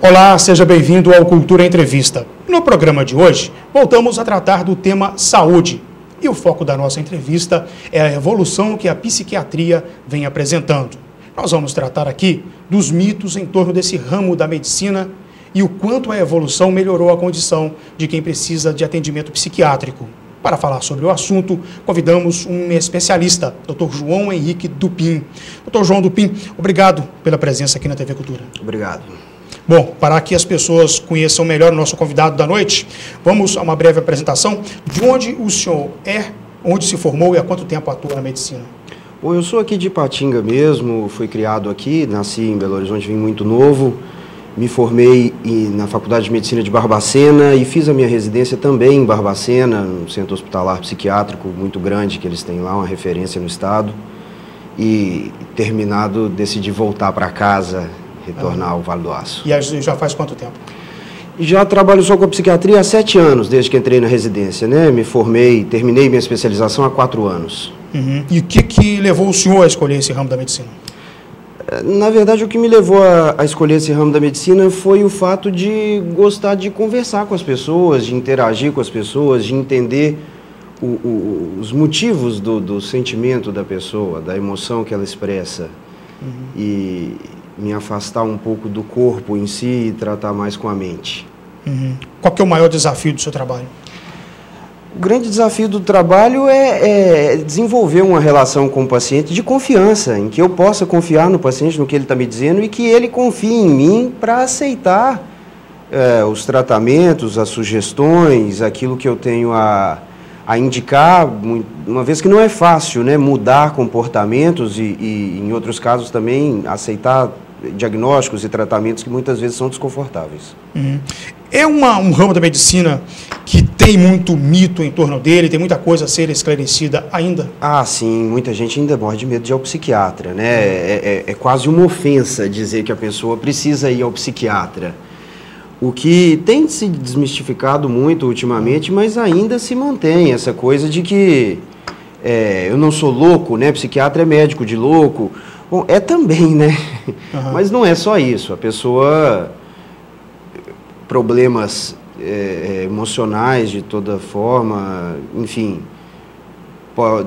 Olá, seja bem-vindo ao Cultura Entrevista. No programa de hoje, voltamos a tratar do tema saúde. E o foco da nossa entrevista é a evolução que a psiquiatria vem apresentando. Nós vamos tratar aqui dos mitos em torno desse ramo da medicina e o quanto a evolução melhorou a condição de quem precisa de atendimento psiquiátrico. Para falar sobre o assunto, convidamos um especialista, Dr. João Henrique Dupin. Dr. João Dupin, obrigado pela presença aqui na TV Cultura. Obrigado. Bom, para que as pessoas conheçam melhor o nosso convidado da noite, vamos a uma breve apresentação de onde o senhor é, onde se formou e há quanto tempo atua na medicina. Bom, eu sou aqui de Ipatinga mesmo, fui criado aqui, nasci em Belo Horizonte, vim muito novo, me formei na Faculdade de Medicina de Barbacena e fiz a minha residência também em Barbacena, um centro hospitalar psiquiátrico muito grande que eles têm lá, uma referência no estado. E terminado, decidi voltar para casa, retornar ao Vale do Aço. E já faz quanto tempo? Já trabalho só com a psiquiatria há 7 anos, desde que entrei na residência, né? Me formei, terminei minha especialização há 4 anos. Uhum. E o que levou o senhor a escolher esse ramo da medicina? Na verdade, o que me levou a escolher esse ramo da medicina foi o fato de gostar de conversar com as pessoas, de interagir com as pessoas, de entender os motivos do sentimento da pessoa, da emoção que ela expressa. Uhum. E me afastar um pouco do corpo em si e tratar mais com a mente. Uhum. Qual que é o maior desafio do seu trabalho? O grande desafio do trabalho é desenvolver uma relação com o paciente de confiança, em que eu possa confiar no paciente, no que ele está me dizendo, e que ele confie em mim para aceitar os tratamentos, as sugestões, aquilo que eu tenho a indicar, uma vez que não é fácil, né, mudar comportamentos e, em outros casos, também aceitar diagnósticos e tratamentos que muitas vezes são desconfortáveis. Uhum. É um ramo da medicina que tem muito mito em torno dele, tem muita coisa a ser esclarecida ainda? Ah, sim, muita gente ainda morre de medo de ir ao psiquiatra, né? É quase uma ofensa dizer que a pessoa precisa ir ao psiquiatra. O que tem se desmistificado muito ultimamente, mas ainda se mantém essa coisa de que eu não sou louco, né? Psiquiatra é médico de louco. Bom, é também, né? Uhum. Mas não é só isso. A pessoa, problemas emocionais de toda forma, enfim,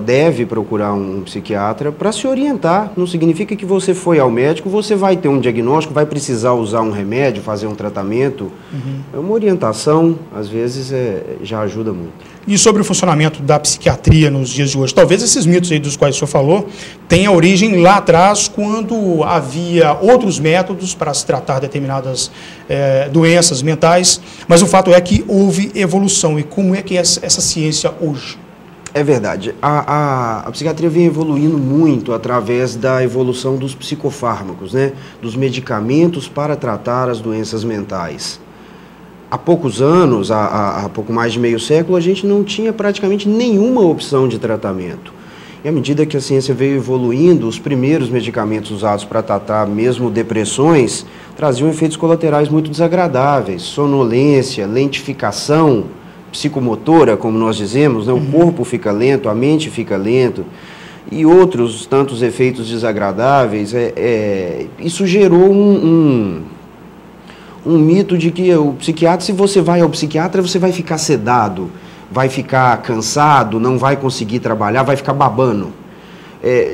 deve procurar um psiquiatra para se orientar. Não significa que você foi ao médico, você vai ter um diagnóstico, vai precisar usar um remédio, fazer um tratamento. Uhum. É uma orientação, às vezes, já ajuda muito. E sobre o funcionamento da psiquiatria nos dias de hoje? Talvez esses mitos aí dos quais o senhor falou tenham origem lá atrás, quando havia outros métodos para se tratar determinadas doenças mentais, mas o fato é que houve evolução. E como é que é essa ciência hoje? É verdade. A psiquiatria vem evoluindo muito através da evolução dos psicofármacos, né? Dos medicamentos para tratar as doenças mentais. Há poucos anos, há pouco mais de meio século, a gente não tinha praticamente nenhuma opção de tratamento. E à medida que a ciência veio evoluindo, os primeiros medicamentos usados para tratar mesmo depressões traziam efeitos colaterais muito desagradáveis, sonolência, lentificação psicomotora, como nós dizemos, né? O corpo fica lento, a mente fica lento, e outros tantos efeitos desagradáveis. Isso gerou um mito de que o psiquiatra, se você vai ao psiquiatra, você vai ficar sedado, vai ficar cansado, não vai conseguir trabalhar, vai ficar babando.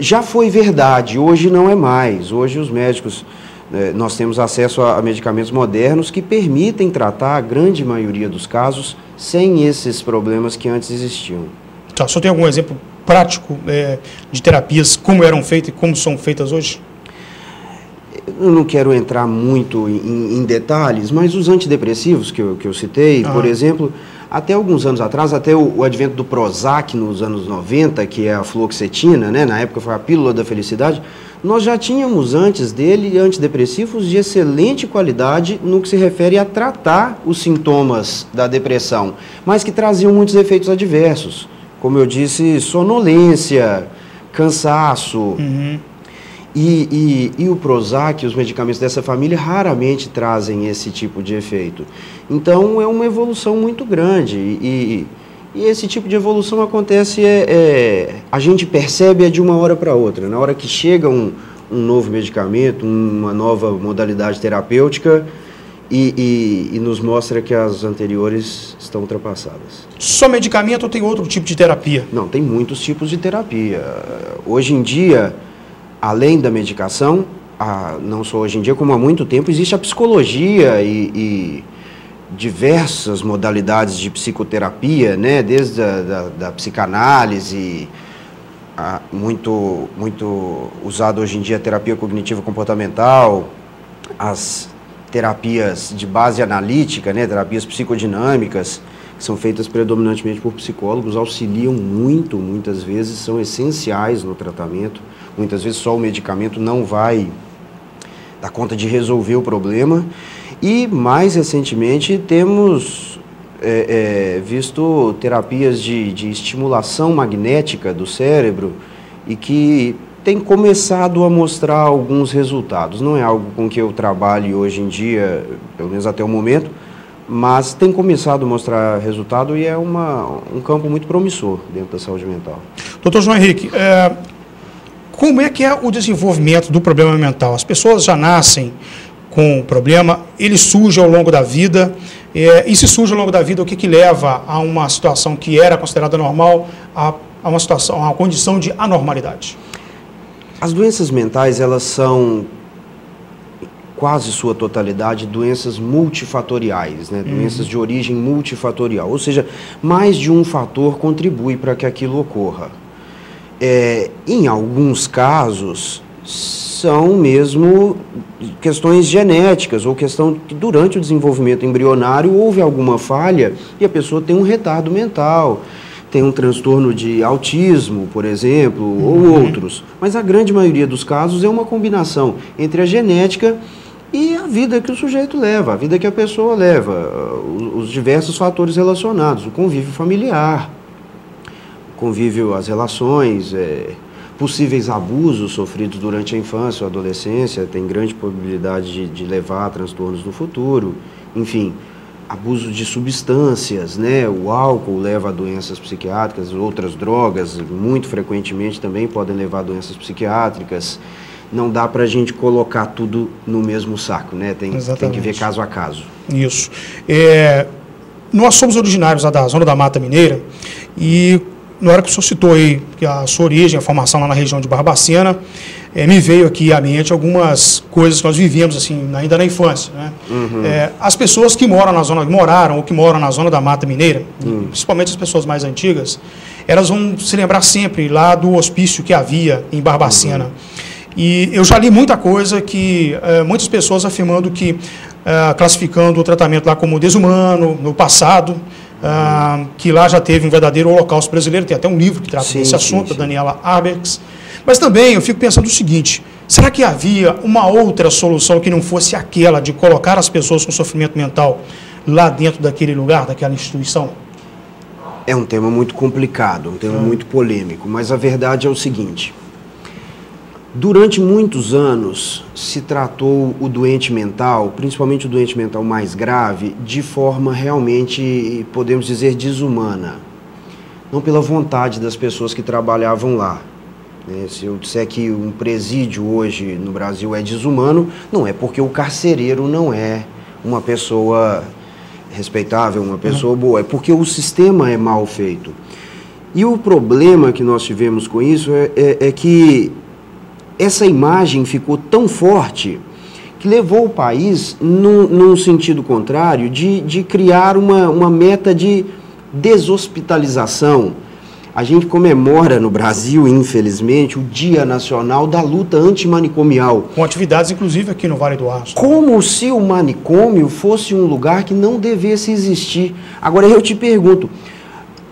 Já foi verdade, hoje não é mais. Hoje os médicos, nós temos acesso a medicamentos modernos que permitem tratar a grande maioria dos casos sem esses problemas que antes existiam. Tá, o senhor tem algum exemplo prático de terapias, como eram feitas e como são feitas hoje? Eu não quero entrar muito em detalhes, mas os antidepressivos que eu citei, por exemplo, até alguns anos atrás, até o advento do Prozac nos anos 90, que é a fluoxetina, né? Na época foi a pílula da felicidade, nós já tínhamos antes dele antidepressivos de excelente qualidade no que se refere a tratar os sintomas da depressão, mas que traziam muitos efeitos adversos, como eu disse, sonolência, cansaço. Uhum. E o Prozac, os medicamentos dessa família, raramente trazem esse tipo de efeito. Então, é uma evolução muito grande. E esse tipo de evolução acontece, a gente percebe de uma hora para outra. Na hora que chega um novo medicamento, uma nova modalidade terapêutica, e nos mostra que as anteriores estão ultrapassadas. Só medicamento ou tem outro tipo de terapia? Não, tem muitos tipos de terapia. Hoje em dia, além da medicação, não só hoje em dia, como há muito tempo, existe a psicologia e diversas modalidades de psicoterapia, né? Desde da psicanálise, muito usado hoje em dia a terapia cognitivo comportamental, as terapias de base analítica, né? Terapias psicodinâmicas, que são feitas predominantemente por psicólogos, auxiliam muito, muitas vezes são essenciais no tratamento. Muitas vezes só o medicamento não vai dar conta de resolver o problema. E, mais recentemente, temos visto terapias de estimulação magnética do cérebro e que tem começado a mostrar alguns resultados. Não é algo com que eu trabalhe hoje em dia, pelo menos até o momento, mas tem começado a mostrar resultado e é um campo muito promissor dentro da saúde mental. Doutor João Henrique, como é que é o desenvolvimento do problema mental? As pessoas já nascem com o problema, ele surge ao longo da vida, e se surge ao longo da vida, o que leva a uma situação que era considerada normal a uma situação, a uma condição de anormalidade? As doenças mentais, elas são, quase sua totalidade, doenças multifatoriais, né? Doenças de origem multifatorial, ou seja, mais de um fator contribui para que aquilo ocorra. Em alguns casos, são mesmo questões genéticas, ou questão que durante o desenvolvimento embrionário houve alguma falha e a pessoa tem um retardo mental, tem um transtorno de autismo, por exemplo, ou outros. Mas a grande maioria dos casos é uma combinação entre a genética e a vida que o sujeito leva, a vida que a pessoa leva, os diversos fatores relacionados, o convívio familiar, o convívio, as relações, possíveis abusos sofridos durante a infância ou adolescência, tem grande probabilidade de levar a transtornos no futuro, enfim, abuso de substâncias, né? O álcool leva a doenças psiquiátricas, outras drogas, muito frequentemente também podem levar a doenças psiquiátricas. Não dá para a gente colocar tudo no mesmo saco, né? Tem que ver caso a caso. Isso. Nós somos originários da zona da Mata Mineira e na hora que o senhor citou aí que a sua origem, a formação lá na região de Barbacena, me veio aqui à mente algumas coisas que nós vivemos assim, ainda na infância, né? As pessoas que moram na zona, moraram ou que moram na zona da Mata Mineira, principalmente as pessoas mais antigas, elas vão se lembrar sempre lá do hospício que havia em Barbacena. E eu já li muita coisa que muitas pessoas afirmando que, classificando o tratamento lá como desumano no passado, que lá já teve um verdadeiro holocausto brasileiro, tem até um livro que trata desse assunto, da Daniela Arbex. Mas também eu fico pensando o seguinte, será que havia uma outra solução que não fosse aquela de colocar as pessoas com sofrimento mental lá dentro daquele lugar, daquela instituição? É um tema muito complicado, um tema muito polêmico, mas a verdade é o seguinte: durante muitos anos se tratou o doente mental, principalmente o doente mental mais grave, de forma realmente, podemos dizer, desumana. Não pela vontade das pessoas que trabalhavam lá. Se eu disser que um presídio hoje no Brasil é desumano, não é porque o carcereiro não é uma pessoa respeitável, uma pessoa boa, é porque o sistema é mal feito. E o problema que nós tivemos com isso é que essa imagem ficou tão forte que levou o país, num sentido contrário, de criar uma meta de deshospitalização. A gente comemora no Brasil, infelizmente, o Dia Nacional da Luta Antimanicomial. Com atividades, inclusive, aqui no Vale do Aço. Como se o manicômio fosse um lugar que não devesse existir. Agora, eu te pergunto,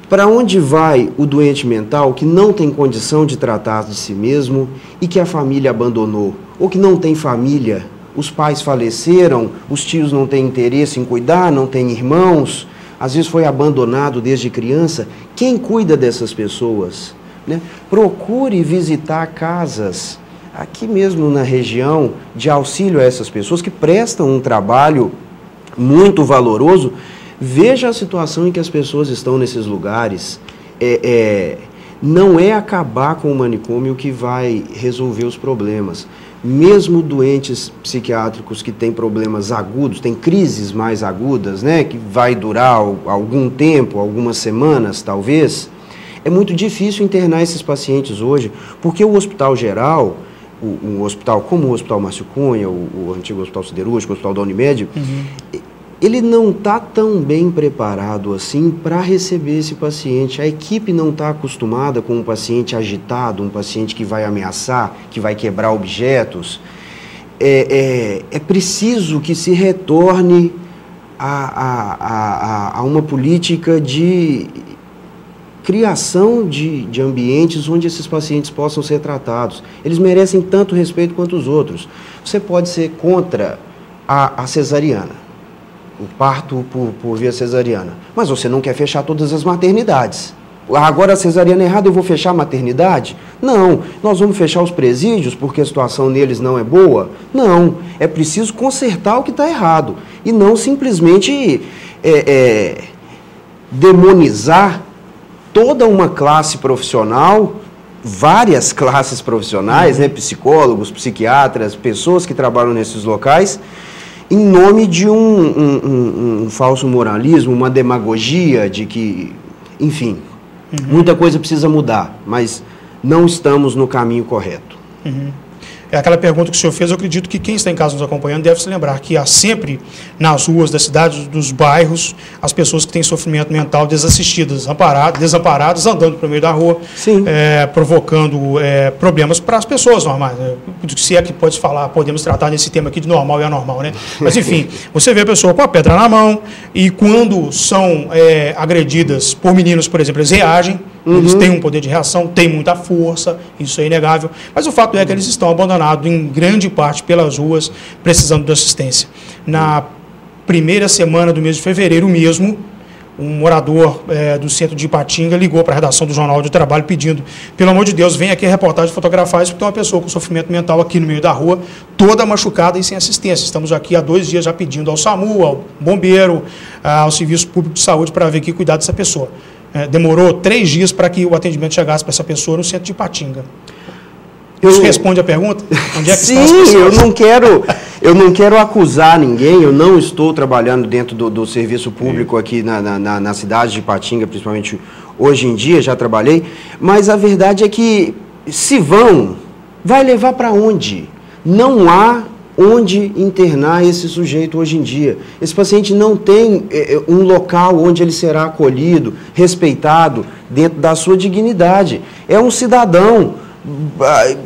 para onde vai o doente mental que não tem condição de tratar de si mesmo e que a família abandonou? Ou que não tem família, os pais faleceram, os tios não têm interesse em cuidar, não têm irmãos, às vezes foi abandonado desde criança. Quem cuida dessas pessoas? Né? Procure visitar casas aqui mesmo na região de auxílio a essas pessoas que prestam um trabalho muito valoroso. Veja a situação em que as pessoas estão nesses lugares. Não é acabar com o manicômio que vai resolver os problemas. mesmo doentes psiquiátricos que têm problemas agudos, têm crises mais agudas, né, que vai durar algum tempo, algumas semanas talvez, é muito difícil internar esses pacientes hoje, porque o Hospital Geral, um hospital como o Hospital Márcio Cunha, o antigo Hospital Siderúrgico, o Hospital da Unimed, ele não está tão bem preparado assim para receber esse paciente. A equipe não está acostumada com um paciente agitado, um paciente que vai ameaçar, que vai quebrar objetos. É preciso que se retorne a uma política de criação de ambientes onde esses pacientes possam ser tratados. Eles merecem tanto respeito quanto os outros. Você pode ser contra a cesariana, o parto por via cesariana, mas você não quer fechar todas as maternidades. Agora a cesariana é errada, eu vou fechar a maternidade? Não. Nós vamos fechar os presídios porque a situação neles não é boa? Não. É preciso consertar o que está errado e não simplesmente demonizar toda uma classe profissional, várias classes profissionais, né, psicólogos, psiquiatras, pessoas que trabalham nesses locais, em nome de um falso moralismo, uma demagogia de que, enfim, muita coisa precisa mudar, mas não estamos no caminho correto. É aquela pergunta que o senhor fez, eu acredito que quem está em casa nos acompanhando deve se lembrar que há sempre nas ruas da cidade, dos bairros, as pessoas que têm sofrimento mental desassistidas, desamparadas, andando pelo meio da rua, provocando problemas para as pessoas normais. Né? Se é que pode falar, podemos tratar nesse tema aqui de normal e anormal, né? Mas enfim, você vê a pessoa com a pedra na mão e quando são agredidas por meninos, por exemplo, eles reagem. Eles têm um poder de reação, têm muita força, isso é inegável, mas o fato é que eles estão abandonados em grande parte pelas ruas, precisando de assistência. Na primeira semana do mês de fevereiro mesmo, um morador do centro de Ipatinga ligou para a redação do Jornal de Trabalho pedindo, pelo amor de Deus, vem aqui a reportagem fotografar isso, porque tem uma pessoa com sofrimento mental aqui no meio da rua, toda machucada e sem assistência. Estamos aqui há 2 dias já pedindo ao SAMU, ao bombeiro, ao Serviço Público de Saúde para ver que cuidar dessa pessoa. Demorou 3 dias para que o atendimento chegasse para essa pessoa no centro de Ipatinga. Isso responde a pergunta? Onde é que estão as pessoas? Sim, eu não quero acusar ninguém, eu não estou trabalhando dentro do serviço público aqui na cidade de Ipatinga, principalmente hoje em dia, já trabalhei, mas a verdade é que se vai levar para onde? Não há onde internar esse sujeito hoje em dia. Esse paciente não tem um local onde ele será acolhido, respeitado, dentro da sua dignidade. É um cidadão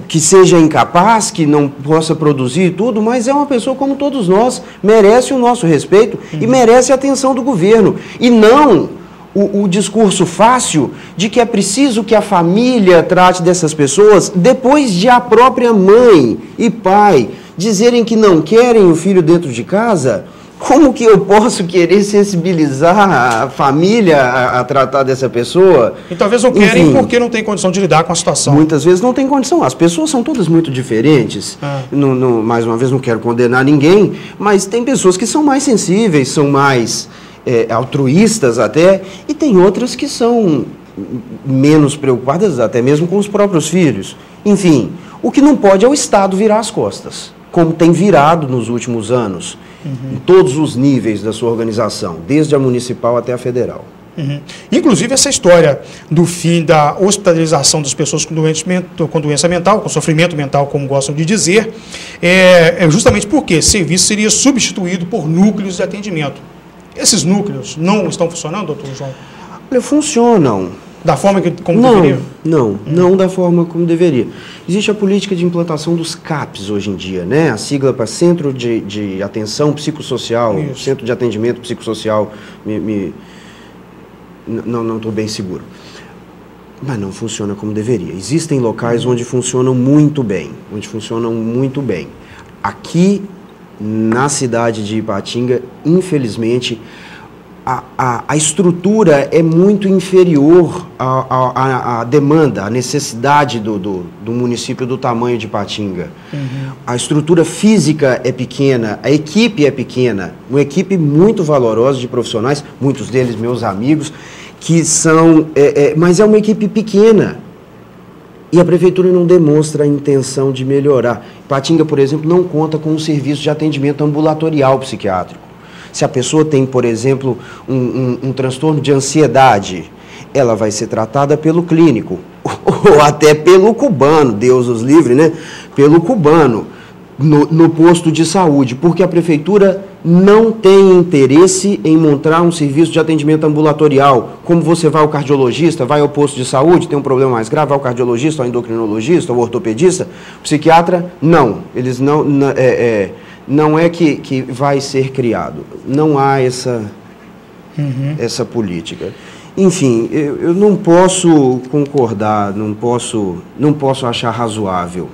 que seja incapaz, que não possa produzir tudo, mas é uma pessoa como todos nós, merece o nosso respeito e merece a atenção do governo. E não o discurso fácil de que é preciso que a família trate dessas pessoas depois de a própria mãe e pai dizerem que não querem o filho dentro de casa. Como que eu posso querer sensibilizar a família a tratar dessa pessoa? E talvez não querem porque não tem condição de lidar com a situação. Muitas vezes não tem condição. As pessoas são todas muito diferentes. Mais uma vez, não quero condenar ninguém, mas tem pessoas que são mais sensíveis, são mais altruístas até, e tem outras que são menos preocupadas até mesmo com os próprios filhos. Enfim, o que não pode é o Estado virar as costas, como tem virado nos últimos anos, em todos os níveis da sua organização, desde a municipal até a federal. Inclusive, essa história do fim da hospitalização das pessoas com doença mental, com sofrimento mental, como gostam de dizer, é justamente porque esse serviço seria substituído por núcleos de atendimento. Esses núcleos não estão funcionando, doutor João? Olha, funcionam. Da forma como deveria? Não da forma como deveria. Existe a política de implantação dos CAPs hoje em dia, né? A sigla para Centro de Atenção Psicossocial, isso. Centro de Atendimento Psicossocial, não estou bem seguro. Mas não funciona como deveria. Existem locais onde funcionam muito bem, Aqui, na cidade de Ipatinga, infelizmente, a estrutura é muito inferior à demanda, à necessidade do município do tamanho de Ipatinga. A estrutura física é pequena, a equipe é pequena, uma equipe muito valorosa de profissionais, muitos deles meus amigos, que são... mas é uma equipe pequena. E a prefeitura não demonstra a intenção de melhorar. Ipatinga, por exemplo, não conta com um serviço de atendimento ambulatorial psiquiátrico. Se a pessoa tem, por exemplo, um transtorno de ansiedade, ela vai ser tratada pelo clínico, ou até pelo cubano, Deus os livre, né? Pelo cubano, no posto de saúde, porque a prefeitura não tem interesse em montar um serviço de atendimento ambulatorial. Como você vai ao cardiologista, vai ao posto de saúde, tem um problema mais grave, vai ao cardiologista, ao endocrinologista, ao ortopedista, psiquiatra, não. Eles não é que vai ser criado. Não há essa política. Enfim, eu não posso concordar, não posso achar razoável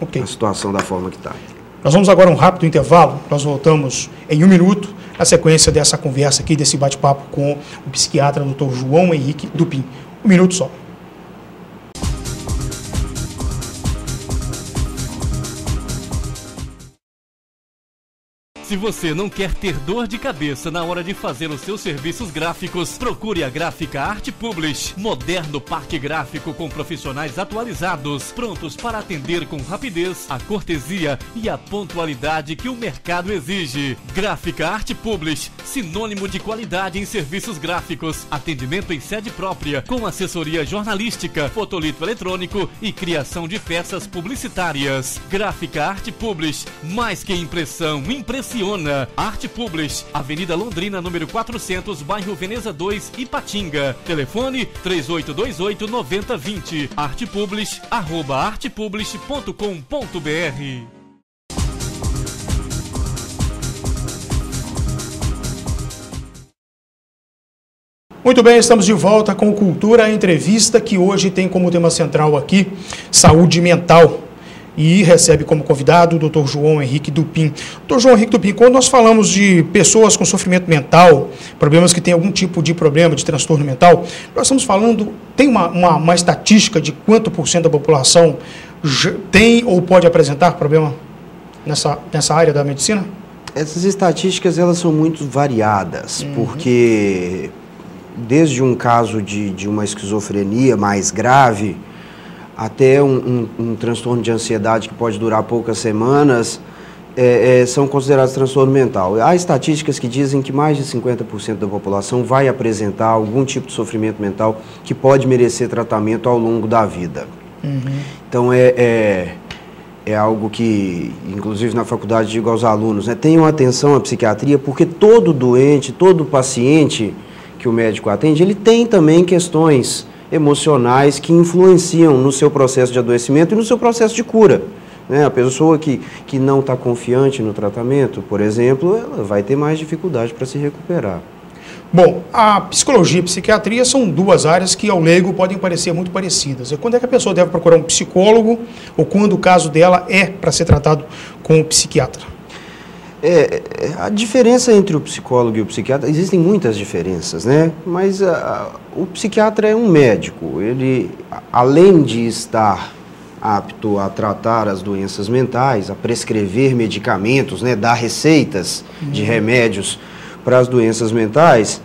a situação da forma que está. Nós vamos agora a um rápido intervalo, nós voltamos em 1 minuto, na sequência dessa conversa aqui, desse bate-papo com o psiquiatra Dr. João Henrique Dupin. 1 minuto só. Se você não quer ter dor de cabeça na hora de fazer os seus serviços gráficos, procure a Gráfica Art Publish. Moderno parque gráfico com profissionais atualizados, prontos para atender com rapidez, a cortesia e a pontualidade que o mercado exige. Gráfica Art Publish, sinônimo de qualidade em serviços gráficos, atendimento em sede própria, com assessoria jornalística, fotolito eletrônico e criação de peças publicitárias. Gráfica Art Publish, mais que impressão, impressiona. Art Publish, Avenida Londrina, número 400, bairro Veneza 2, Ipatinga. Telefone 3828-9020. Artpublish, @artpublish.com.br. Muito bem, estamos de volta com Cultura Entrevista, que hoje tem como tema central aqui saúde mental. E recebe como convidado o Dr. João Henrique Dupin. Dr. João Henrique Dupin, quando nós falamos de pessoas com sofrimento mental, problemas que têm algum tipo de problema, de transtorno mental, nós estamos falando, tem uma estatística de quanto % da população tem ou pode apresentar problema nessa área da medicina? Essas estatísticas, elas são muito variadas, porque desde um caso de uma esquizofrenia mais grave, até um transtorno de ansiedade que pode durar poucas semanas, são considerados transtorno mental. Há estatísticas que dizem que mais de 50% da população vai apresentar algum tipo de sofrimento mental que pode merecer tratamento ao longo da vida. Então, é algo que, inclusive na faculdade, digo aos alunos, né, tenham atenção à psiquiatria, porque todo doente, todo paciente que o médico atende, ele tem também questões emocionais que influenciam no seu processo de adoecimento e no seu processo de cura. Né? A pessoa que não está confiante no tratamento, por exemplo, ela vai ter mais dificuldade para se recuperar. Bom, a psicologia e a psiquiatria são duas áreas que ao leigo podem parecer muito parecidas. Quando é que a pessoa deve procurar um psicólogo ou quando o caso dela é para ser tratado com um psiquiatra? A diferença entre o psicólogo e o psiquiatra, existem muitas diferenças, né? Mas o psiquiatra é um médico. Ele, além de estar apto a tratar as doenças mentais, a prescrever medicamentos, né, dar receitas de remédios para as doenças mentais,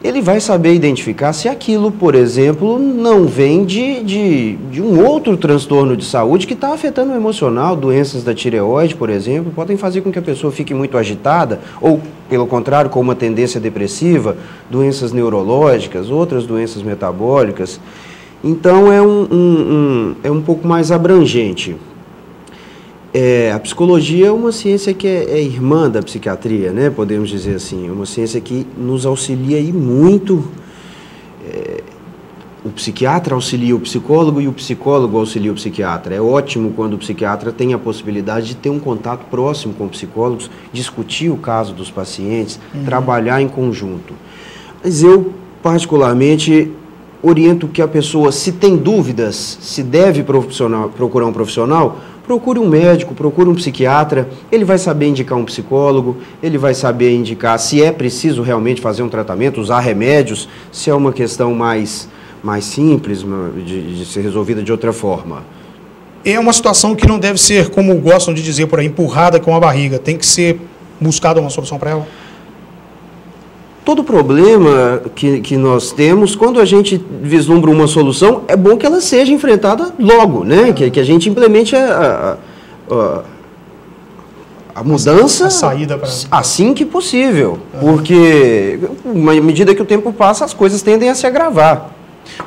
ele vai saber identificar se aquilo, por exemplo, não vem de um outro transtorno de saúde que está afetando o emocional. Doenças da tireoide, por exemplo, podem fazer com que a pessoa fique muito agitada, ou, pelo contrário, com uma tendência depressiva, doenças neurológicas, outras doenças metabólicas. Então, é um pouco mais abrangente. A psicologia é uma ciência que é irmã da psiquiatria, né? Podemos dizer assim, é uma ciência que nos auxilia aí muito. O psiquiatra auxilia o psicólogo e o psicólogo auxilia o psiquiatra. É ótimo quando o psiquiatra tem a possibilidade de ter um contato próximo com psicólogos, discutir o caso dos pacientes, trabalhar em conjunto. Mas eu, particularmente, oriento que a pessoa, se tem dúvidas, se deve procurar um profissional, procure um médico, procure um psiquiatra, ele vai saber indicar um psicólogo, ele vai saber indicar se é preciso realmente fazer um tratamento, usar remédios, se é uma questão mais simples de ser resolvida de outra forma. É uma situação que não deve ser, como gostam de dizer por aí, empurrada com a barriga, tem que ser buscada uma solução para ela? Todo problema que nós temos, quando a gente vislumbra uma solução, é bom que ela seja enfrentada logo, né? Que a gente implemente a mudança a saída assim que possível. Porque, à medida que o tempo passa, as coisas tendem a se agravar.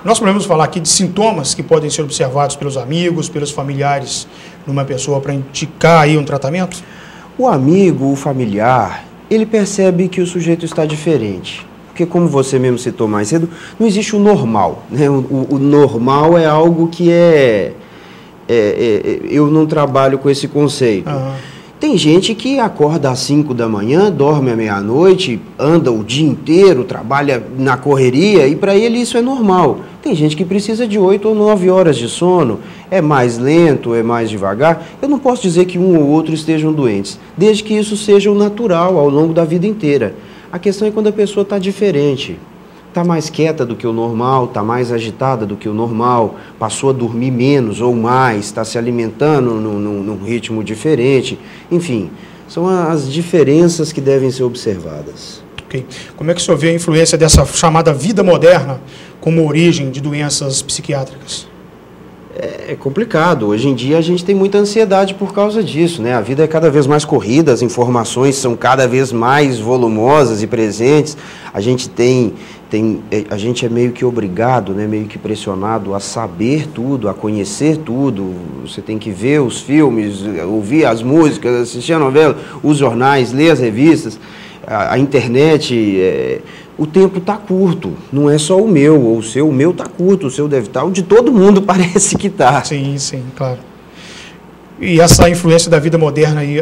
Nós podemos falar aqui de sintomas que podem ser observados pelos amigos, pelos familiares numa pessoa para indicar aí um tratamento? O amigo, o familiar, ele percebe que o sujeito está diferente. Porque, como você mesmo citou mais cedo, não existe o normal, né? O normal é algo que eu não trabalho com esse conceito. Tem gente que acorda às 5 da manhã, dorme à meia-noite, anda o dia inteiro, trabalha na correria e para ele isso é normal. Tem gente que precisa de 8 ou 9 horas de sono, é mais lento, é mais devagar. Eu não posso dizer que um ou outro estejam doentes, desde que isso seja o natural ao longo da vida inteira. A questão é quando a pessoa está diferente. Está mais quieta do que o normal, está mais agitada do que o normal, passou a dormir menos ou mais, está se alimentando num ritmo diferente. Enfim, são as diferenças que devem ser observadas. Ok. Como é que o senhor vê a influência dessa chamada vida moderna como origem de doenças psiquiátricas? É complicado. Hoje em dia a gente tem muita ansiedade por causa disso, né? A vida é cada vez mais corrida, as informações são cada vez mais volumosas e presentes. A gente a gente é meio que obrigado, né? Meio que pressionado a saber tudo, a conhecer tudo. Você tem que ver os filmes, ouvir as músicas, assistir a novela, os jornais, ler as revistas, a internet. O tempo está curto, não é só o meu ou o seu, está curto, o seu deve estar, o de todo mundo parece que está. Sim, sim, claro. E essa influência da vida moderna aí,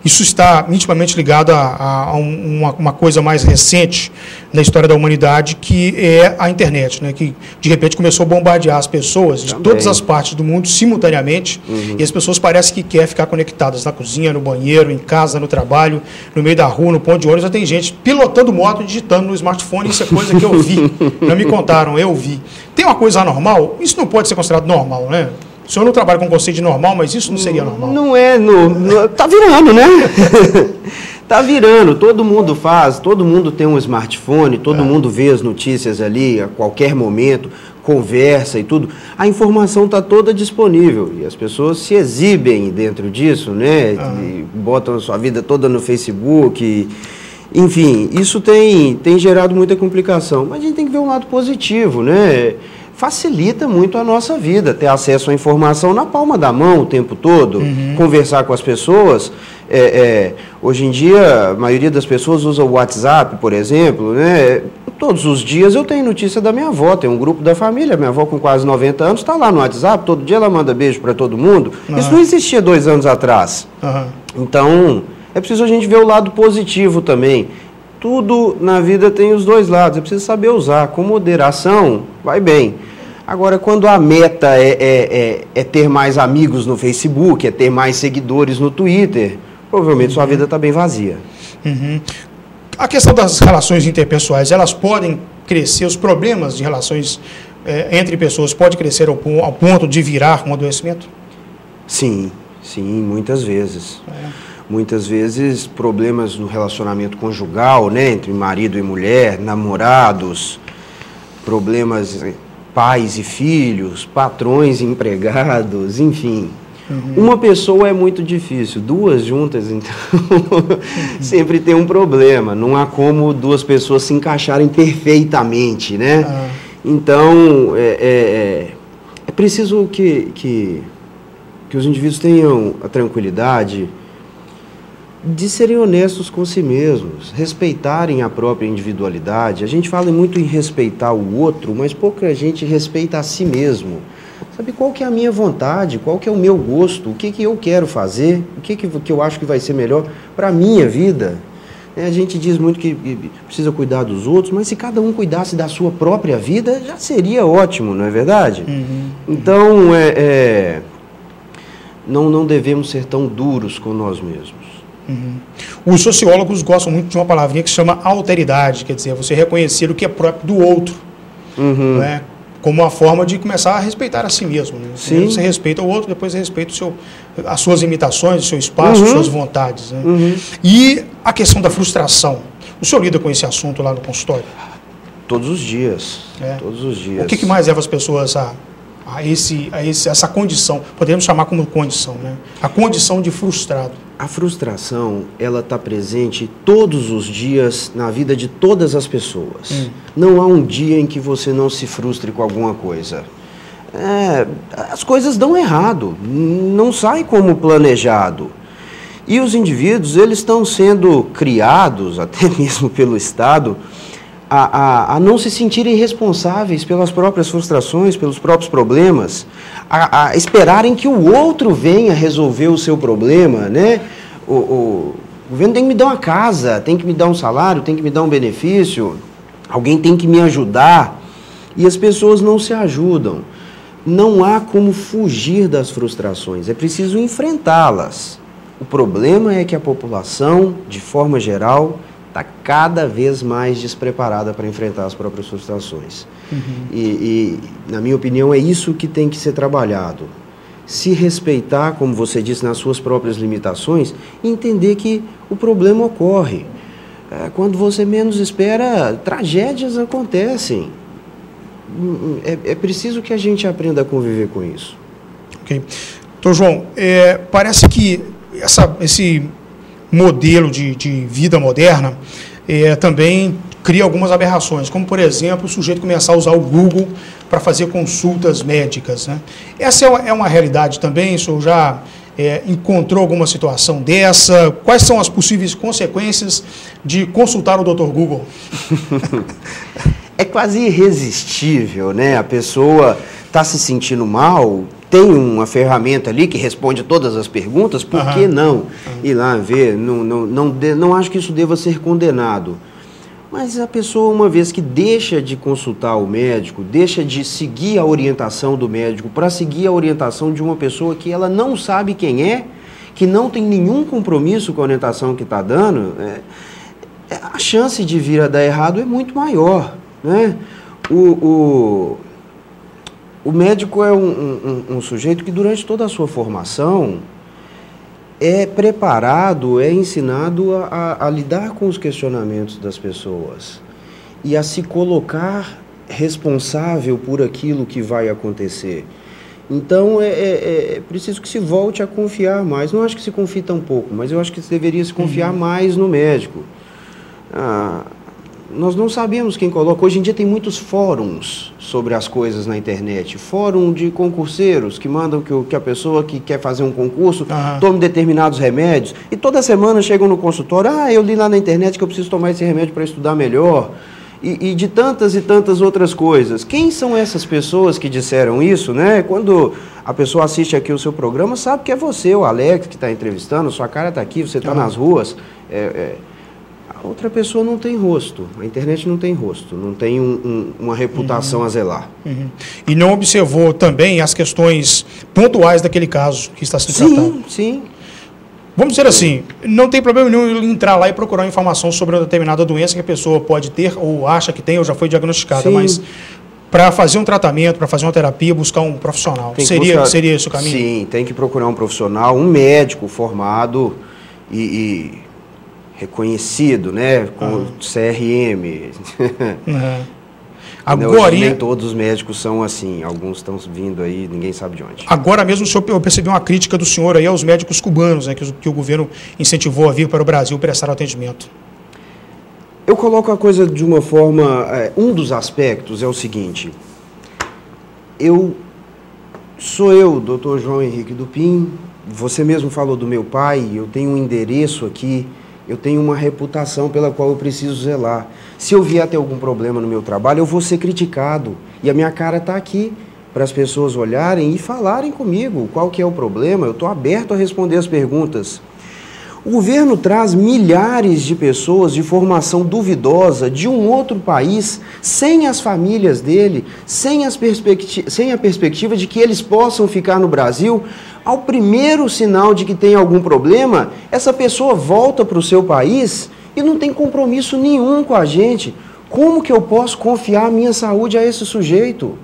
isso está intimamente ligado a uma coisa mais recente na história da humanidade, que é a internet, né? Que de repente começou a bombardear as pessoas de todas as partes do mundo simultaneamente, e as pessoas parecem que querem ficar conectadas na cozinha, no banheiro, em casa, no trabalho, no meio da rua, no ponto de ônibus. Já tem gente pilotando moto, digitando no smartphone. Isso é coisa que eu vi, não me contaram, eu vi. Tem uma coisa anormal? Isso não pode ser considerado normal, né? O senhor não trabalha com o conceito de normal, mas isso não seria normal? Não é, tá virando, né? Tá virando, todo mundo faz, todo mundo tem um smartphone, todo mundo vê as notícias ali a qualquer momento, conversa e tudo. A informação está toda disponível e as pessoas se exibem dentro disso, né? E botam a sua vida toda no Facebook. Enfim, isso tem gerado muita complicação. Mas a gente tem que ver um lado positivo, né? Facilita muito a nossa vida, ter acesso à informação na palma da mão o tempo todo, conversar com as pessoas. Hoje em dia, a maioria das pessoas usa o WhatsApp, por exemplo, né? Todos os dias eu tenho notícia da minha avó, tem um grupo da família, minha avó com quase 90 anos está lá no WhatsApp, todo dia ela manda beijo para todo mundo. Isso não existia 2 anos atrás. Então, é preciso a gente ver o lado positivo também. Tudo na vida tem os dois lados, é preciso saber usar. Com moderação, vai bem. Agora, quando a meta é ter mais amigos no Facebook, é ter mais seguidores no Twitter, provavelmente sua vida está bem vazia. A questão das relações interpessoais, elas podem crescer, os problemas de relações entre pessoas podem crescer ao ponto de virar um adoecimento? Sim, muitas vezes. Muitas vezes problemas no relacionamento conjugal, né, entre marido e mulher, namorados, problemas pais e filhos, patrões e empregados, enfim. Uma pessoa é muito difícil, 2 juntas, então, sempre tem um problema. Não há como 2 pessoas se encaixarem perfeitamente, né? Então, é preciso que os indivíduos tenham a tranquilidade de serem honestos com si mesmos, respeitarem a própria individualidade. A gente fala muito em respeitar o outro, mas pouca gente respeita a si mesmo. Sabe qual que é a minha vontade, qual que é o meu gosto, o que eu quero fazer, o que eu acho que vai ser melhor para a minha vida. A gente diz muito que precisa cuidar dos outros, mas se cada um cuidasse da sua própria vida, já seria ótimo, não é verdade? Então, não devemos ser tão duros com nós mesmos. Os sociólogos gostam muito de uma palavrinha que se chama alteridade, quer dizer, você reconhecer o que é próprio do outro, né? Como uma forma de começar a respeitar a si mesmo. Né? Você respeita o outro, depois você respeita as suas imitações, o seu espaço, as suas vontades. Né? E a questão da frustração. O senhor lida com esse assunto lá no consultório? Todos os dias. Todos os dias. O que mais leva as pessoas a essa condição, podemos chamar como condição, né? A condição de frustrado. A frustração, ela está presente todos os dias na vida de todas as pessoas. Não há um dia em que você não se frustre com alguma coisa. As coisas dão errado, não sai como planejado. E os indivíduos, eles estão sendo criados, até mesmo pelo Estado, a não se sentirem responsáveis pelas próprias frustrações, pelos próprios problemas, a esperarem que o outro venha resolver o seu problema, né? O governo tem que me dar uma casa, tem que me dar um salário, tem que me dar um benefício, alguém tem que me ajudar, e as pessoas não se ajudam. Não há como fugir das frustrações, é preciso enfrentá-las. O problema é que a população, de forma geral, está cada vez mais despreparada para enfrentar as próprias frustrações. E, na minha opinião, é isso que tem que ser trabalhado. Se respeitar, como você disse, nas suas próprias limitações, e entender que o problema ocorre. Quando você menos espera, tragédias acontecem. É preciso que a gente aprenda a conviver com isso. Ok. Doutor João, parece que esse modelo de vida moderna também cria algumas aberrações, como, por exemplo, o sujeito começar a usar o Google para fazer consultas médicas, né? Essa é uma realidade também? O senhor já encontrou alguma situação dessa? Quais são as possíveis consequências de consultar o Dr. Google? É quase irresistível, né? A pessoa está se sentindo mal, tem uma ferramenta ali que responde todas as perguntas, por que não ir lá ver? Não acho que isso deva ser condenado. Mas a pessoa, uma vez que deixa de consultar o médico, deixa de seguir a orientação do médico para seguir a orientação de uma pessoa que ela não sabe quem é, que não tem nenhum compromisso com a orientação que está dando, a chance de vir a dar errado é muito maior, né? O médico é um sujeito que, durante toda a sua formação, é preparado, é ensinado a lidar com os questionamentos das pessoas e a se colocar responsável por aquilo que vai acontecer. Então, é preciso que se volte a confiar mais. Não acho que se confie tão pouco, mas eu acho que se deveria se confiar mais no médico. Nós não sabemos quem coloca. Hoje em dia tem muitos fóruns sobre as coisas na internet. Fórum de concurseiros que mandam que a pessoa que quer fazer um concurso tome determinados remédios. E toda semana chegam no consultório, eu li lá na internet que eu preciso tomar esse remédio para estudar melhor. E de tantas e tantas outras coisas. Quem são essas pessoas que disseram isso, né? Quando a pessoa assiste aqui o seu programa, sabe que é você, o Alex, que está entrevistando, sua cara está aqui, você está nas ruas. A outra pessoa não tem rosto, a internet não tem rosto, não tem uma reputação a zelar. E não observou também as questões pontuais daquele caso que está sendo tratado? Sim. Vamos dizer assim, não tem problema nenhum ele entrar lá e procurar informação sobre uma determinada doença que a pessoa pode ter, ou acha que tem, ou já foi diagnosticada, mas para fazer um tratamento, para fazer uma terapia, buscar um profissional. Seria esse o caminho? Sim, tem que procurar um profissional, um médico formado e reconhecido, né, com CRM. Agora, nem todos os médicos são assim, alguns estão vindo aí, ninguém sabe de onde. Agora mesmo eu percebi uma crítica do senhor aí aos médicos cubanos, né, que o governo incentivou a vir para o Brasil prestar atendimento. Eu coloco a coisa de uma forma, um dos aspectos é o seguinte, sou eu, Dr. João Henrique Dupin, você mesmo falou do meu pai, eu tenho um endereço aqui, eu tenho uma reputação pela qual eu preciso zelar. Se eu vier ter algum problema no meu trabalho, eu vou ser criticado. E a minha cara está aqui para as pessoas olharem e falarem comigo qual que é o problema. Eu estou aberto a responder as perguntas. O governo traz milhares de pessoas de formação duvidosa de um outro país, sem as famílias dele, sem a perspectiva de que eles possam ficar no Brasil. Ao primeiro sinal de que tem algum problema, essa pessoa volta para o seu país e não tem compromisso nenhum com a gente. Como que eu posso confiar a minha saúde a esse sujeito?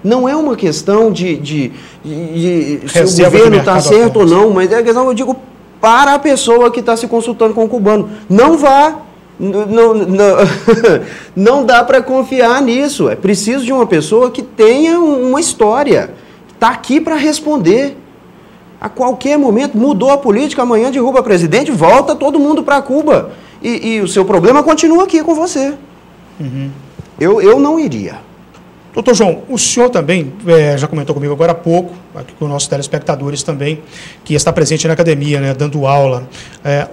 Não é uma questão de se o governo está certo ou não, mas é a questão, eu digo, para a pessoa que está se consultando com o cubano. Não vá, Não dá para confiar nisso. É preciso de uma pessoa que tenha uma história, está aqui para responder. A qualquer momento, mudou a política, amanhã derruba o presidente, volta todo mundo para Cuba. E o seu problema continua aqui com você. Uhum. Eu não iria. Doutor João, o senhor também já comentou comigo agora há pouco, aqui com os nossos telespectadores também, que está presente na academia, né, dando aula.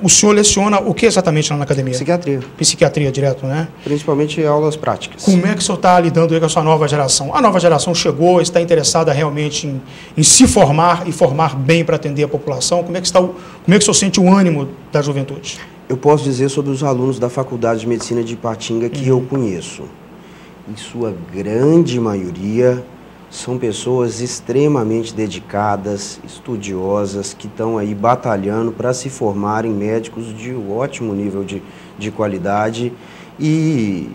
O senhor leciona o que exatamente lá na academia? Psiquiatria. Psiquiatria direto, né? Principalmente aulas práticas. Como é que o senhor está lidando aí com a sua nova geração? A nova geração chegou, está interessada realmente em se formar e formar bem para atender a população? Como é que o senhor sente o ânimo da juventude? Eu posso dizer sobre os alunos da Faculdade de Medicina de Ipatinga que eu conheço. Em sua grande maioria, são pessoas extremamente dedicadas, estudiosas, que estão aí batalhando para se formarem médicos de ótimo nível de qualidade e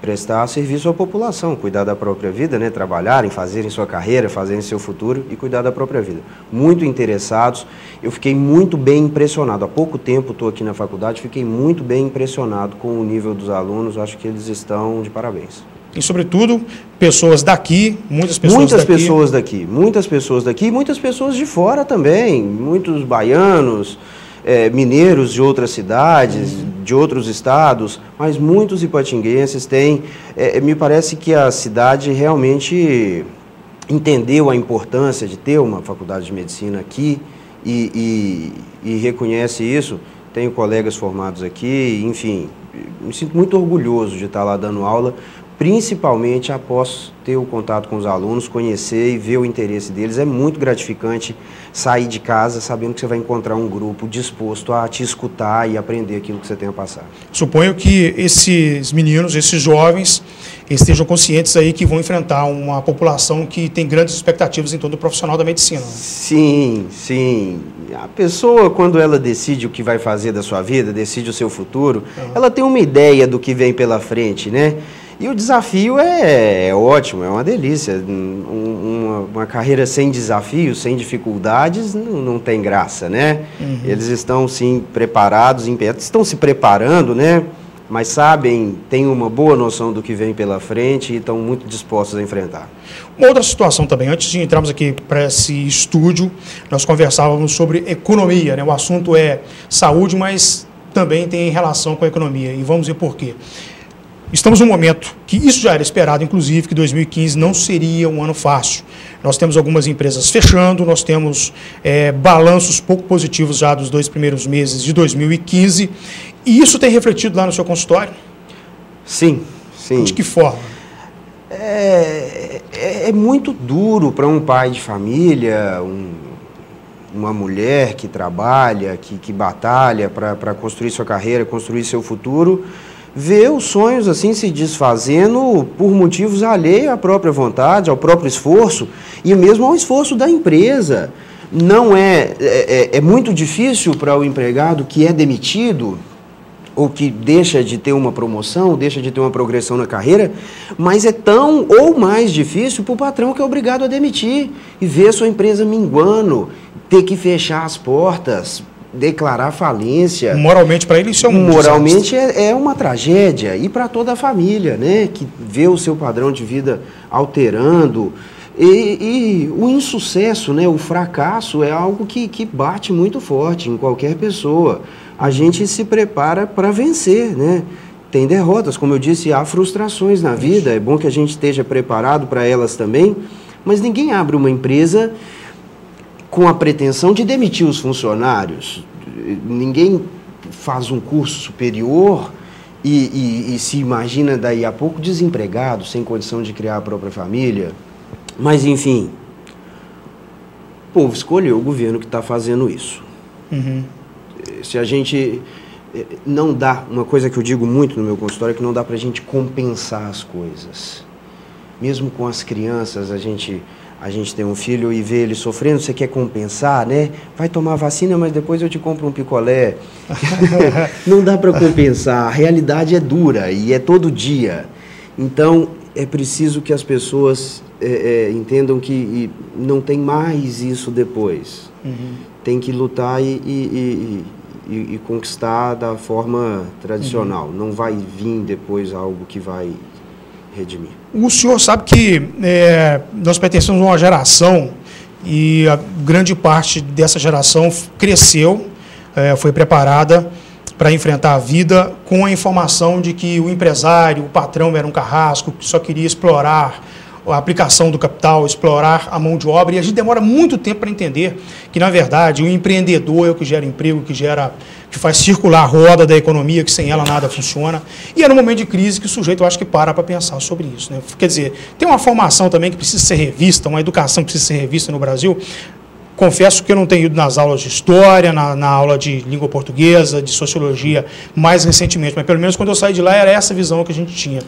prestar serviço à população, cuidar da própria vida, né? Trabalharem, fazerem sua carreira, fazerem seu futuro e cuidar da própria vida. Muito interessados. Eu fiquei muito bem impressionado. Há pouco tempo estou aqui na faculdade, fiquei muito bem impressionado com o nível dos alunos. Acho que eles estão de parabéns. E, sobretudo, pessoas daqui, muitas pessoas daqui e muitas pessoas de fora também, muitos baianos, mineiros de outras cidades, de outros estados, mas muitos ipatinguenses têm. Me parece que a cidade realmente entendeu a importância de ter uma faculdade de medicina aqui e reconhece isso. Tenho colegas formados aqui, enfim, me sinto muito orgulhoso de estar lá dando aula, principalmente após ter o contato com os alunos, conhecer e ver o interesse deles. É muito gratificante sair de casa sabendo que você vai encontrar um grupo disposto a te escutar e aprender aquilo que você tem a passar. Suponho que esses meninos, esses jovens, estejam conscientes aí que vão enfrentar uma população que tem grandes expectativas em torno do profissional da medicina. Sim, sim. A pessoa, quando ela decide o que vai fazer da sua vida, decide o seu futuro, ela tem uma ideia do que vem pela frente, né? E o desafio é ótimo, é uma delícia. Uma carreira sem desafios, sem dificuldades, não tem graça, né? Eles estão, sim, preparados, estão se preparando, né? Mas sabem, têm uma boa noção do que vem pela frente e estão muito dispostos a enfrentar. Uma outra situação também, antes de entrarmos aqui para esse estúdio, nós conversávamos sobre economia, né? O assunto é saúde, mas também tem relação com a economia, e vamos ver por quê. Estamos num momento que isso já era esperado, inclusive, que 2015 não seria um ano fácil. Nós temos algumas empresas fechando, nós temos balanços pouco positivos já dos 2 primeiros meses de 2015, e isso tem refletido lá no seu consultório? Sim, sim. De que forma? É muito duro para um pai de família, uma mulher que trabalha, que batalha para construir sua carreira, construir seu futuro, ver os sonhos assim se desfazendo por motivos alheios à própria vontade, ao próprio esforço e mesmo ao esforço da empresa. Não é muito difícil para o empregado que é demitido ou que deixa de ter uma promoção, deixa de ter uma progressão na carreira, mas é tão ou mais difícil para o patrão que é obrigado a demitir e ver a sua empresa minguando, ter que fechar as portas, declarar falência. Moralmente, para ele, isso é um Moralmente é uma tragédia. E para toda a família, né, que vê o seu padrão de vida alterando. E o insucesso, né, o fracasso é algo que bate muito forte em qualquer pessoa. A gente se prepara para vencer, né? Tem derrotas, como eu disse, há frustrações na vida. É bom que a gente esteja preparado para elas também. Mas ninguém abre uma empresa com a pretensão de demitir os funcionários. Ninguém faz um curso superior e se imagina daí a pouco desempregado, sem condição de criar a própria família. Mas, enfim, o povo escolheu o governo que está fazendo isso. Se a gente não dá, uma coisa que eu digo muito no meu consultório é que não dá para a gente compensar as coisas. Mesmo com as crianças, a gente tem um filho e vê ele sofrendo, você quer compensar, né? Vai tomar vacina, mas depois eu te compro um picolé. Não dá para compensar, a realidade é dura e é todo dia. Então, é preciso que as pessoas entendam que não tem mais isso depois. Tem que lutar e e conquistar da forma tradicional. Não vai vir depois algo que vai redimir. O senhor sabe que nós pertencemos a uma geração e a grande parte dessa geração cresceu, foi preparada para enfrentar a vida com a informação de que o empresário, o patrão era um carrasco, que só queria explorar a aplicação do capital, explorar a mão de obra, e a gente demora muito tempo para entender que, na verdade, o empreendedor é o que gera emprego, que faz circular a roda da economia, que sem ela nada funciona, e é no momento de crise que o sujeito, eu acho que para pensar sobre isso, né? Quer dizer, tem uma formação também que precisa ser revista, uma educação que precisa ser revista no Brasil. Confesso que eu não tenho ido nas aulas de história, na aula de língua portuguesa, de sociologia, mais recentemente, mas pelo menos quando eu saí de lá era essa visão que a gente tinha.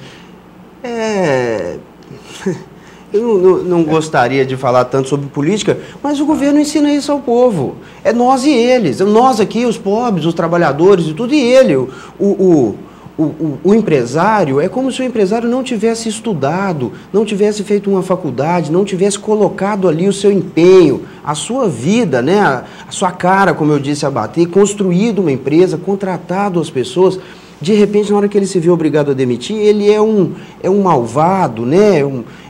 Eu não gostaria de falar tanto sobre política, mas o governo ensina isso ao povo. É nós e eles. Nós aqui, os pobres, os trabalhadores e tudo, e ele. O empresário, é como se o empresário não tivesse estudado, não tivesse feito uma faculdade, não tivesse colocado ali o seu empenho, a sua vida, né, a sua cara, como eu disse, a bater, construído uma empresa, contratado as pessoas. De repente, na hora que ele se vê obrigado a demitir, ele é um malvado, né?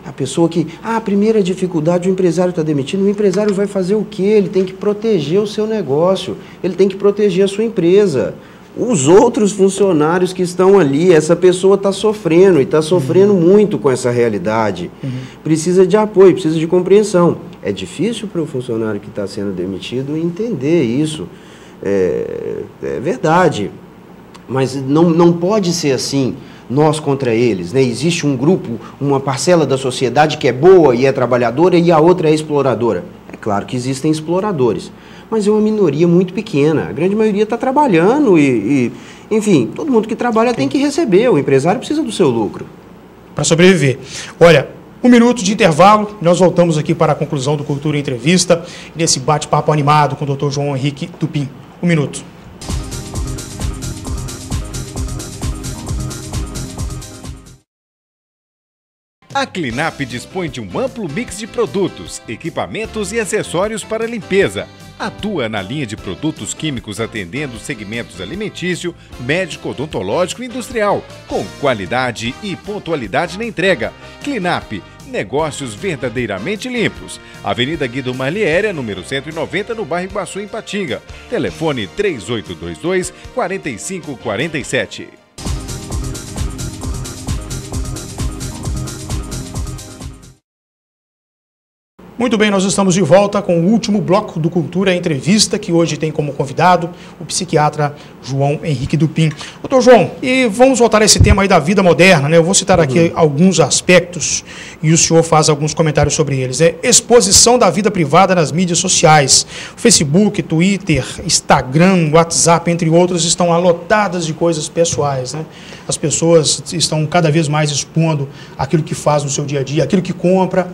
A pessoa que, a primeira dificuldade, o empresário está demitindo. O empresário vai fazer o quê? Ele tem que proteger o seu negócio, ele tem que proteger a sua empresa. Os outros funcionários que estão ali, essa pessoa está sofrendo, e está sofrendo muito com essa realidade. Precisa de apoio, precisa de compreensão. É difícil para o funcionário que está sendo demitido entender isso. É verdade. Mas não pode ser assim, nós contra eles, né? Existe um grupo, uma parcela da sociedade que é boa e é trabalhadora e a outra é exploradora. É claro que existem exploradores, mas é uma minoria muito pequena. A grande maioria está trabalhando enfim, todo mundo que trabalha tem que receber, o empresário precisa do seu lucro. Para sobreviver. Olha, 1 minuto de intervalo, nós voltamos aqui para a conclusão do Cultura Entrevista, nesse bate-papo animado com o Dr. João Henrique Tupim. 1 minuto. A Clinap dispõe de um amplo mix de produtos, equipamentos e acessórios para limpeza. Atua na linha de produtos químicos atendendo segmentos alimentício, médico, odontológico e industrial, com qualidade e pontualidade na entrega. Clinap, negócios verdadeiramente limpos. Avenida Guido Marliéria, número 190, no bairro Iguaçu, em Patinga. Telefone 3822-4547. Muito bem, nós estamos de volta com o último bloco do Cultura Entrevista, que hoje tem como convidado o psiquiatra João Henrique Tupim. Doutor João, e vamos voltar a esse tema aí da vida moderna, né? Eu vou citar aqui alguns aspectos e o senhor faz alguns comentários sobre eles. Exposição da vida privada nas mídias sociais. Facebook, Twitter, Instagram, WhatsApp, entre outros, estão lotadas de coisas pessoais, né? As pessoas estão cada vez mais expondo aquilo que faz no seu dia a dia, aquilo que compra.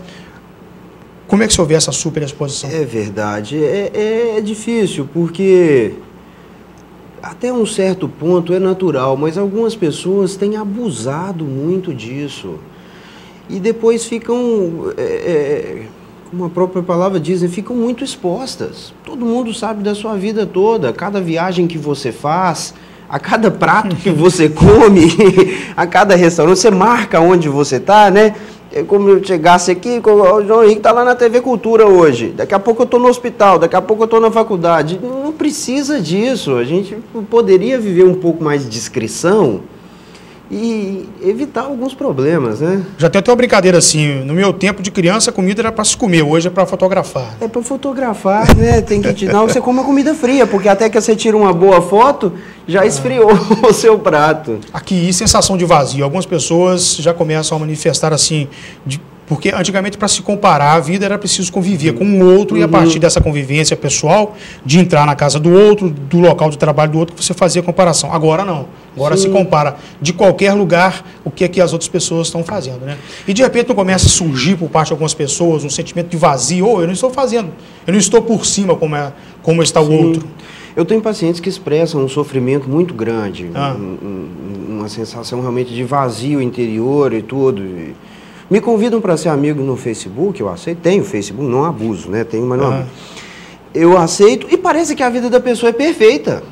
Como é que você vê essa superexposição? É verdade, é difícil, porque até um certo ponto é natural, mas algumas pessoas têm abusado muito disso. E depois ficam, como a própria palavra diz, ficam muito expostas. Todo mundo sabe da sua vida toda, cada viagem que você faz, a cada prato que você come, a cada restaurante, você marca onde você está, né? É como eu chegasse aqui, o João Henrique está lá na TV Cultura hoje, daqui a pouco eu estou no hospital, daqui a pouco eu estou na faculdade. Não precisa disso, a gente poderia viver um pouco mais de discrição e evitar alguns problemas, né? Já tem até uma brincadeira assim, no meu tempo de criança a comida era para se comer, hoje é para fotografar. É para fotografar, né? Tem que tirar, você come a comida fria, porque até que você tira uma boa foto, já esfriou o seu prato. Aqui, sensação de vazio, algumas pessoas já começam a manifestar assim, porque antigamente para se comparar a vida era preciso conviver com o outro e a partir dessa convivência pessoal, de entrar na casa do outro, do local de trabalho do outro, que você fazia a comparação. Agora não. Agora se compara de qualquer lugar o que é que as outras pessoas estão fazendo, né? E de repente não começa a surgir por parte de algumas pessoas um sentimento de vazio, eu não estou fazendo, eu não estou por cima como está o outro. Eu tenho pacientes que expressam um sofrimento muito grande, uma sensação realmente de vazio interior e tudo. Me convidam para ser amigo no Facebook, eu aceito, tenho Facebook, não abuso, né? Tenho, mas não. Eu aceito e parece que a vida da pessoa é perfeita.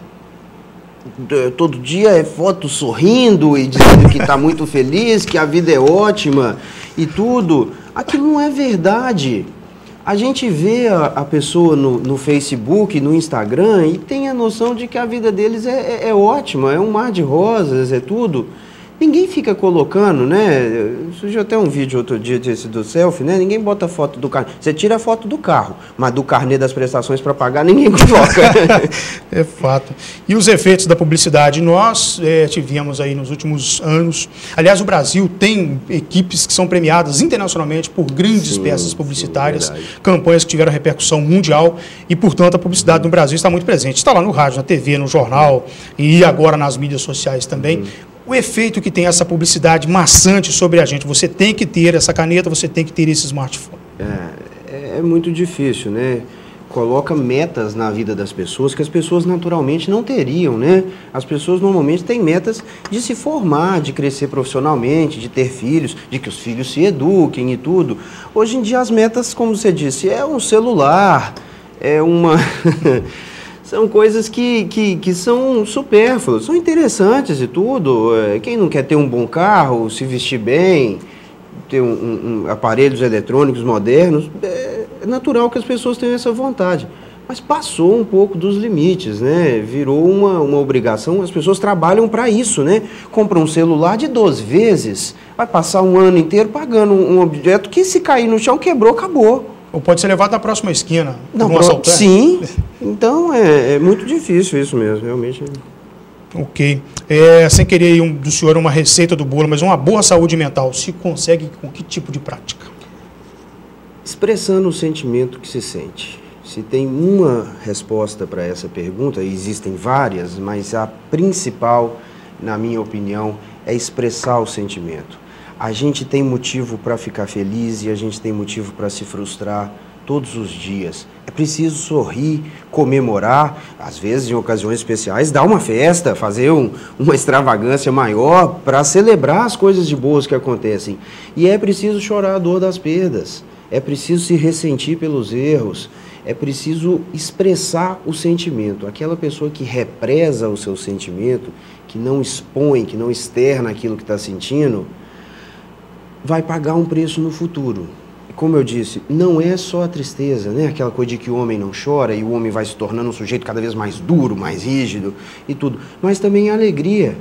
todo dia é foto sorrindo e dizendo que está muito feliz, que a vida é ótima e tudo. Aquilo não é verdade. A gente vê a pessoa no Facebook, no Instagram e tem a noção de que a vida deles é ótima, é um mar de rosas, é tudo. Ninguém fica colocando, né? Surgiu até um vídeo outro dia desse do selfie, né? Ninguém bota foto do carro. Você tira a foto do carro, mas do carnê das prestações para pagar ninguém coloca. É fato. E os efeitos da publicidade? Nós tivemos aí nos últimos anos. Aliás, o Brasil tem equipes que são premiadas internacionalmente por grandes peças publicitárias, campanhas que tiveram repercussão mundial e, portanto, a publicidade no Brasil está muito presente. Está lá no rádio, na TV, no jornal e agora nas mídias sociais também. O efeito que tem essa publicidade maçante sobre a gente, você tem que ter essa caneta, você tem que ter esse smartphone. É muito difícil, né? Coloca metas na vida das pessoas que as pessoas naturalmente não teriam, né? As pessoas normalmente têm metas de se formar, de crescer profissionalmente, de ter filhos, de que os filhos se eduquem e tudo. Hoje em dia as metas, como você disse, é um celular, é uma... São coisas que são supérfluas, são interessantes e tudo. Quem não quer ter um bom carro, se vestir bem, ter aparelhos eletrônicos modernos, é natural que as pessoas tenham essa vontade. Mas passou um pouco dos limites, né? Virou uma obrigação, as pessoas trabalham para isso, né? Compram um celular de 12 vezes, vai passar um ano inteiro pagando um objeto que se cair no chão, quebrou, acabou. Ou pode ser levado na próxima esquina. Sim, então é muito difícil isso mesmo, realmente. Ok. Sem querer do senhor uma receita do bolo, mas uma boa saúde mental, se consegue com que tipo de prática? Expressando o sentimento que se sente. Se tem uma resposta para essa pergunta, e existem várias, mas a principal, na minha opinião, é expressar o sentimento. A gente tem motivo para ficar feliz e a gente tem motivo para se frustrar todos os dias. É preciso sorrir, comemorar, às vezes em ocasiões especiais, dar uma festa, fazer uma extravagância maior para celebrar as coisas de boas que acontecem. E é preciso chorar a dor das perdas, é preciso se ressentir pelos erros, é preciso expressar o sentimento. Aquela pessoa que represa o seu sentimento, que não expõe, que não externa aquilo que está sentindo, vai pagar um preço no futuro. Como eu disse, não é só a tristeza, né? Aquela coisa de que o homem não chora e o homem vai se tornando um sujeito cada vez mais duro, mais rígido e tudo. Mas também a alegria.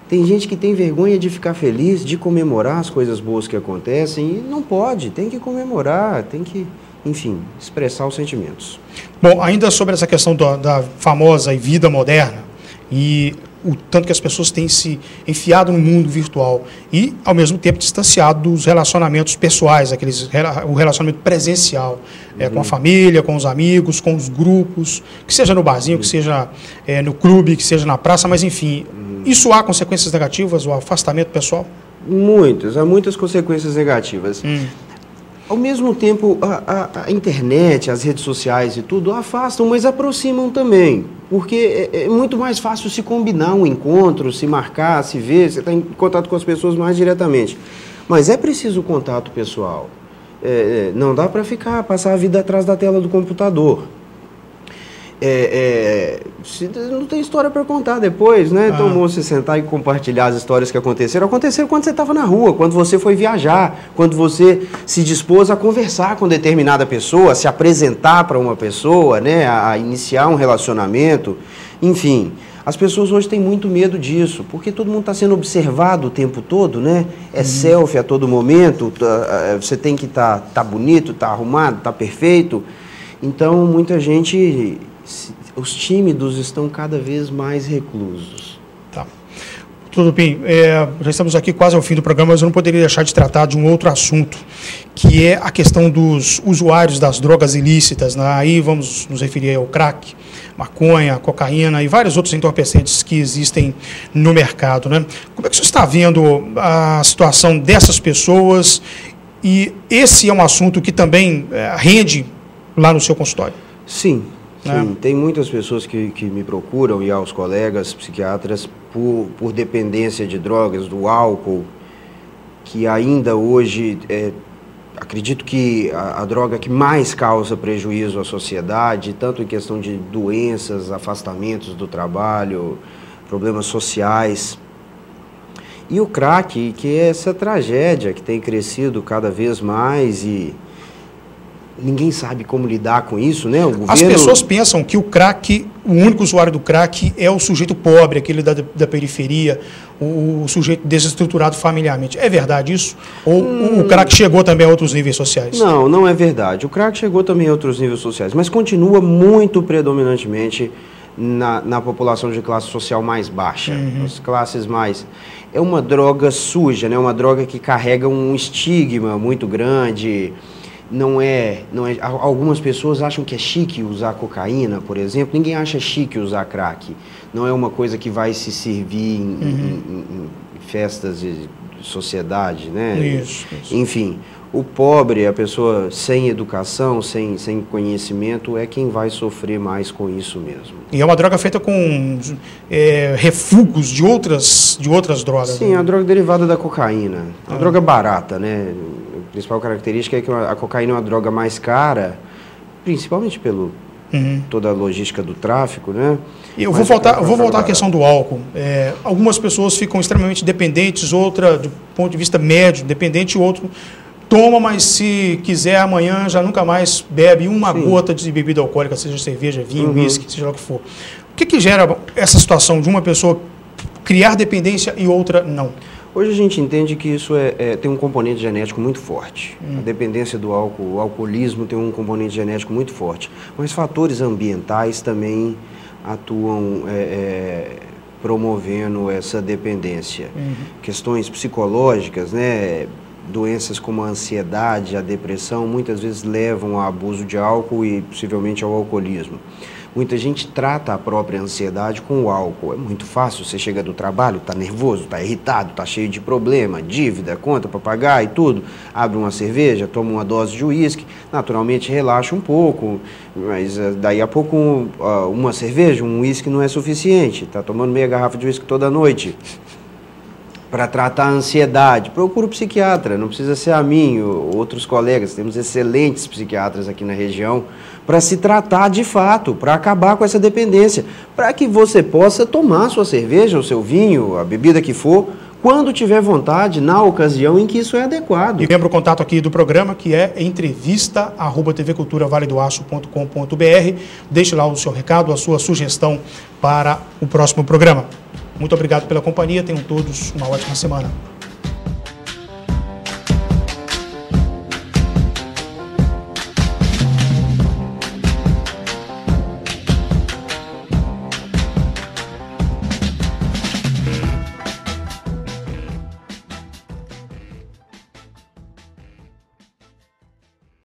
Tem gente que tem vergonha de ficar feliz, de comemorar as coisas boas que acontecem e não pode, tem que comemorar, tem que, enfim, expressar os sentimentos. Bom, ainda sobre essa questão da famosa vida moderna e o tanto que as pessoas têm se enfiado no mundo virtual e, ao mesmo tempo, distanciado dos relacionamentos pessoais, o relacionamento presencial, com a família, com os amigos, com os grupos, que seja no barzinho, que seja no clube, que seja na praça, mas, enfim, isso há consequências negativas, o afastamento pessoal? Há muitas consequências negativas. Ao mesmo tempo, a internet, as redes sociais e tudo afastam, mas aproximam também. Porque é muito mais fácil se combinar um encontro, se marcar, se ver, você está em contato com as pessoas mais diretamente. Mas é preciso contato pessoal. Não dá para passar a vida atrás da tela do computador. Não tem história para contar depois, né? Então, você sentar e compartilhar as histórias que aconteceram quando você estava na rua, quando você foi viajar, quando você se dispôs a conversar com determinada pessoa, a se apresentar para uma pessoa, né? A iniciar um relacionamento, enfim. As pessoas hoje têm muito medo disso, porque todo mundo está sendo observado o tempo todo, né? Selfie a todo momento, você tem que tá bonito, tá arrumado, tá perfeito. Então, muita gente... Os tímidos estão cada vez mais reclusos. Tá. Tudo bem. Já estamos aqui quase ao fim do programa, mas eu não poderia deixar de tratar de um outro assunto, que é a questão dos usuários das drogas ilícitas, né? Aí vamos nos referir ao crack, maconha, cocaína e vários outros entorpecentes que existem no mercado, né? Como é que você está vendo a situação dessas pessoas? E esse é um assunto que também rende lá no seu consultório? Sim. Sim, tem muitas pessoas que me procuram e aos colegas psiquiatras por dependência de drogas, do álcool, que ainda hoje, acredito que a droga que mais causa prejuízo à sociedade, tanto em questão de doenças, afastamentos do trabalho, problemas sociais. E o crack, que é essa tragédia que tem crescido cada vez mais e ninguém sabe como lidar com isso, né? As pessoas pensam que o crack, o único usuário do crack é o sujeito pobre, aquele da periferia, o sujeito desestruturado familiarmente. É verdade isso? Ou o crack chegou também a outros níveis sociais? Não, não é verdade. O crack chegou também a outros níveis sociais, mas continua muito predominantemente na população de classe social mais baixa, as classes mais... É uma droga suja, né? Uma droga que carrega um estigma muito grande. Não é. Algumas pessoas acham que é chique usar cocaína, por exemplo. Ninguém acha chique usar crack. Não é uma coisa que vai se servir em festas de sociedade, né? Isso. Enfim, o pobre, a pessoa sem educação, sem conhecimento, é quem vai sofrer mais com isso mesmo. E é uma droga feita com refugos de outras drogas. Sim, né? A droga derivada da cocaína. Uma droga barata, né? A principal característica é que a cocaína é uma droga mais cara, principalmente pelo toda a logística do tráfico, né? E eu vou voltar à questão do álcool. Algumas pessoas ficam extremamente dependentes, outra, do ponto de vista médio, dependente, outro toma, mas se quiser amanhã já nunca mais bebe uma gota de bebida alcoólica, seja cerveja, vinho, uísque, seja lá o que for. O que gera essa situação de uma pessoa criar dependência e outra não? Hoje a gente entende que isso tem um componente genético muito forte. A dependência do álcool, o alcoolismo tem um componente genético muito forte. Mas fatores ambientais também atuam promovendo essa dependência. Questões psicológicas, né? Doenças como a ansiedade, a depressão, muitas vezes levam ao abuso de álcool e possivelmente ao alcoolismo. Muita gente trata a própria ansiedade com o álcool. É muito fácil, você chega do trabalho, está nervoso, está irritado, está cheio de problema, dívida, conta para pagar e tudo. Abre uma cerveja, toma uma dose de uísque, naturalmente relaxa um pouco, mas daí a pouco uma cerveja, um uísque não é suficiente. Está tomando meia garrafa de uísque toda noite. Para tratar a ansiedade, procura o psiquiatra, não precisa ser a mim, outros colegas, temos excelentes psiquiatras aqui na região, para se tratar de fato, para acabar com essa dependência, para que você possa tomar sua cerveja, o seu vinho, a bebida que for, quando tiver vontade, na ocasião em que isso é adequado. E lembra o contato aqui do programa, que é entrevista@tvculturavaledoaço.com.br. Deixe lá o seu recado, a sua sugestão para o próximo programa. Muito obrigado pela companhia, tenham todos uma ótima semana.